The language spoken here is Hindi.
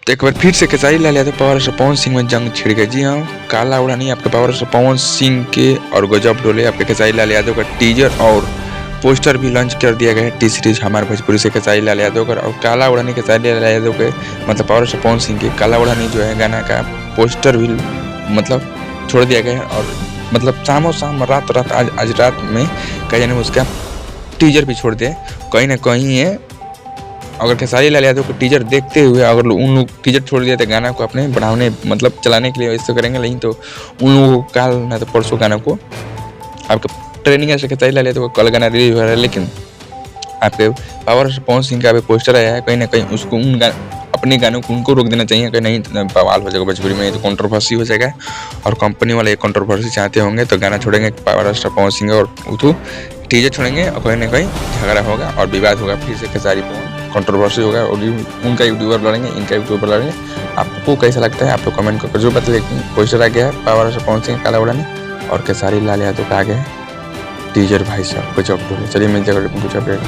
तो एक बार फिर से खेसारी लाल यादव पावर स्टार पवन सिंह में जंग छिड़ गई। जी हाँ, काला उड़ानी आपके पावर स्टार पवन सिंह के और गजब डोले आपके खेसारी लाल यादव का टीजर और पोस्टर भी लॉन्च कर दिया गया है टी सीरीज हमारे भोजपुरी से खेसारी लाल यादव का। और काला उड़ानी खेसारी लाल यादव के मतलब पावर स्टार पवन सिंह के काला उड़ानी जो है गाना का पोस्टर भी मतलब छोड़ दिया गया है। और मतलब शामों शाम रात आज रात में कहीं जाने उसका टीजर भी छोड़ दिया है। कहीं ना कहीं है अगर खेसारी लाल यादव को टीजर देखते हुए अगर उन लोग टीजर छोड़ दिया तो गाना को अपने बढ़ाने मतलब चलाने के लिए ऐसे करेंगे, नहीं तो उन लोगों को कल ना तो परसों गाना को आपके ट्रेनिंग ऐसे खेसारी लाल यादव का कल गाना रिलीज हो रहा है। लेकिन आपके पावर स्टार पवन सिंह का अभी पोस्टर आया है, कहीं ना कहीं उसको अपने गानों को उनको रोक देना चाहिए, कहीं नहीं बवाल हो जाएगा भोजपुरी में, तो कंट्रोवर्सी हो जाएगा। और कंपनी वाले एक कंट्रोवर्सी चाहते होंगे तो गाना छोड़ेंगे पावर स्टार पवन सिंह और उठू टीजर छोड़ेंगे और कहीं ना कहीं झगड़ा होगा और विवाद होगा, फिर से खेसारी पवन कंट्रोवर्सी होगा और उनका यूट्यूबर लड़ेंगे, इनका यूट्यूबर लड़ेंगे। आपको कैसा लगता है आप लोग कमेंट करके जरूर बताइए। लेकिन पोस्टर आ गया है पावर स्टार पवन सिंह काला उड़ानी और खेसारी लाल यादव का आ गया है टीजर। भाई साहब कुछ अपडेट, चलिए मिलते हैं कुछ अपडेट।